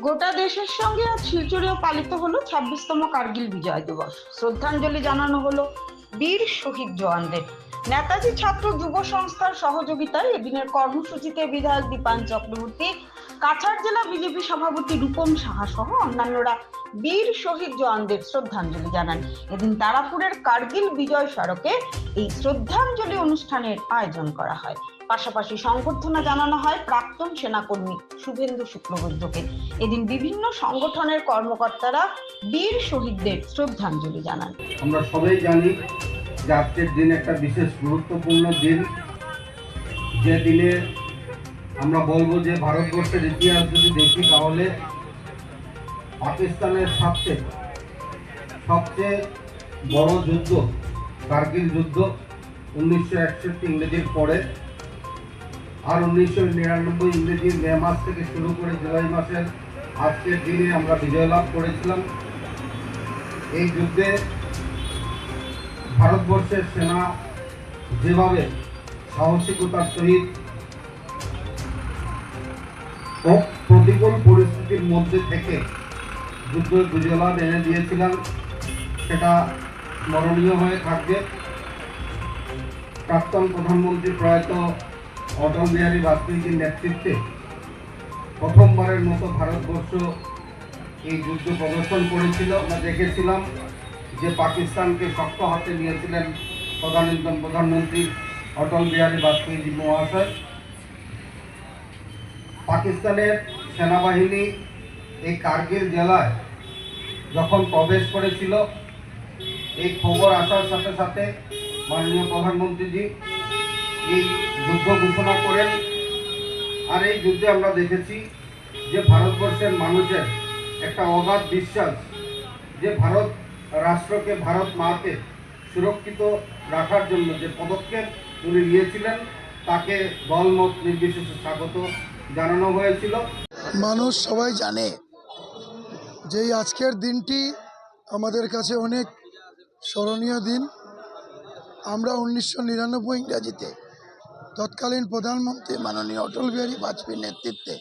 গোটা দেশের সঙ্গে আজ শিলচরেও পালিত হলো 26তম কার্গিল বিজয় দিবস। শ্রদ্ধাঞ্জলি জানানো হলো বীর শহীদ জওয়ানদের। নেতাজি ছাত্র যুব সংস্থার সহযোগিতায় এদিনের কর্মসূচিতে বিধায়ক দীপান চক্রবর্তী, কাছাড় জেলা বিজেপি সভাপতি রূপম সাহা সহ অন্যান্যরা বীর শহীদ জওয়ানদের শ্রদ্ধাঞ্জলি জানান। এদিন তারাপুরের কার্গিল বিজয় স্মারকে এই শ্রদ্ধাঞ্জলি অনুষ্ঠানের আয়োজন করা হয়। পাশাপাশি সংবর্ধনা জানানো হয় প্রাক্তন সেনাকর্মী শুভেন্দু শুক্লবৈদ্যকে। এদিন বিভিন্ন সংগঠনের কর্মকর্তারা বীর শহীদদের শ্রদ্ধাঞ্জলি জানান। আমরা সবাই জানি যে আজকের দিন একটা বিশেষ গুরুত্বপূর্ণ দিন, যে দিনে আমরা বলবো যে ভারতবর্ষের ইতিহাস যদি দেখি তাহলে পাকিস্তানের সাথে সবচেয়ে বড় যুদ্ধ কার্গিল যুদ্ধ 1961 ইংরেজির পরে, আর 1999 ইংরেজির মে মাস থেকে শুরু করে জুলাই মাসের আজকের দিনে আমরা বিজয় লাভ করেছিলাম। এই যুদ্ধে ভারতবর্ষের সেনা যেভাবে সাহসিকতার সহিত প্রতিকূল পরিস্থিতির মধ্যে থেকে যুদ্ধের বিজয় লাভ এনে দিয়েছিলেন, সেটা স্মরণীয় হয়ে থাকবে। প্রাক্তন প্রধানমন্ত্রী প্রয়াত অটল বিহারী বাজপেয়ীর নেতৃত্বে প্রথমবারের মতো ভারতবর্ষ এই যুদ্ধ প্রদর্শন করেছিল। আমরা দেখেছিলাম যে পাকিস্তানকে শক্ত হাতে নিয়েছিলেন তদানীন্তন প্রধানমন্ত্রী অটল বিহারী বাজপেয়ী মহাশয়। পাকিস্তানের সেনাবাহিনী এই কার্গিল জেলায় যখন প্রবেশ করেছিল, এই খবর আসার সাথে সাথে মাননীয় প্রধানমন্ত্রীজি এই যুদ্ধ ঘোষণা করেন। আর এই যুদ্ধে আমরা দেখেছি যে ভারতবর্ষের মানুষের একটা অগাধ বিশ্বাস যে ভারত রাষ্ট্রকে, ভারত মাকে সুরক্ষিত রাখার জন্য যে পদক্ষেপ উনি নিয়েছিলেন তাকে দলমত নির্বিশেষে স্বাগত জানানো হয়েছিল। মানুষ সবাই জানে যে আজকের দিনটি আমাদের কাছে অনেক স্মরণীয় দিন। আমরা 1999 ইংরাজিতে তৎকালীন প্রধানমন্ত্রী মাননীয় অটল বিহারী বাজপেয়ীর নেতৃত্বে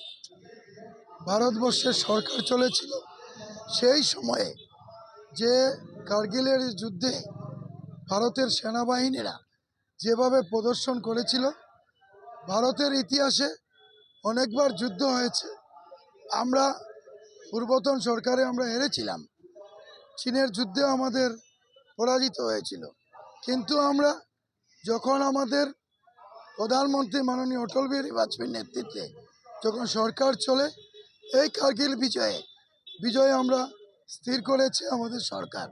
ভারতবর্ষের সরকার চলেছিল। সেই সময়ে যে কার্গিলের যুদ্ধে ভারতের সেনাবাহিনীরা যেভাবে প্রদর্শন করেছিল, ভারতের ইতিহাসে অনেকবার যুদ্ধ হয়েছে। আমরা পূর্বতন সরকারে আমরা হেরেছিলাম, চীনের যুদ্ধে আমাদের পরাজিত হয়েছিল, কিন্তু আমরা যখন আমাদের প্রধানমন্ত্রী মাননীয় অটল বিহারী বাজপেয়ীর নেতৃত্বে যখন সরকার চলে, এই কার্গিল বিজয়ে আমরা স্থির করেছে আমাদের সরকার।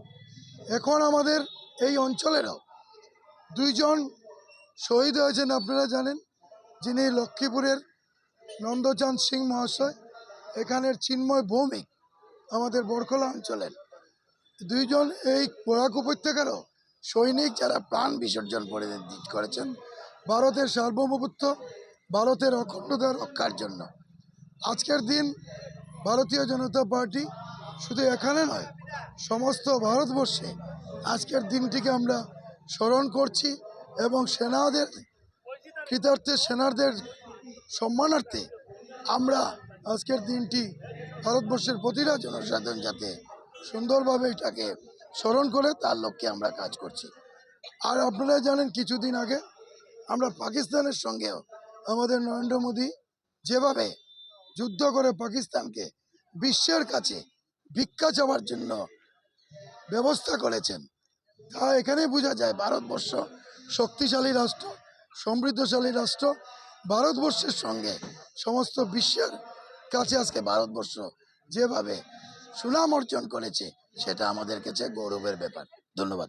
এখন আমাদের এই অঞ্চলেরও দুইজন শহীদ হয়েছেন, আপনারা জানেন, যিনি লক্ষ্মীপুরের নন্দচাঁদ সিং মহাশয়, এখানের চিন্ময় ভৌমিক আমাদের বরকলা অঞ্চলের। দুইজন এই বরাক উপত্যকারও সৈনিক যারা প্রাণ বিসর্জন করেছেন ভারতের সার্বভৌমত্ব, ভারতের অখণ্ডতা রক্ষার জন্য। আজকের দিন ভারতীয় জনতা পার্টি শুধু এখানে নয়, সমস্ত ভারতবর্ষে আজকের দিনটিকে আমরা স্মরণ করছি এবং সেনাদের কৃতার্থে, সেনাদের সম্মানার্থে আমরা আজকের দিনটি ভারতবর্ষের প্রতিটা জনসাধারণ যাতে সুন্দরভাবে এটাকে স্মরণ করে তার লক্ষ্যে আমরা কাজ করছি। আর আপনারা জানেন কিছুদিন আগে আমরা পাকিস্তানের সঙ্গেও আমাদের নরেন্দ্র মোদী যেভাবে যুদ্ধ করে পাকিস্তানকে বিশ্বের কাছে ভিক্ষা চাওয়ার জন্য ব্যবস্থা করেছেন, তা এখানেই বোঝা যায় ভারতবর্ষ শক্তিশালী রাষ্ট্র, সমৃদ্ধশালী রাষ্ট্র। ভারতবর্ষের সঙ্গে সমস্ত বিশ্বের কাছে আজকে ভারতবর্ষ যেভাবে সুনাম অর্জন করেছে, সেটা আমাদের কাছে গৌরবের ব্যাপার। ধন্যবাদ।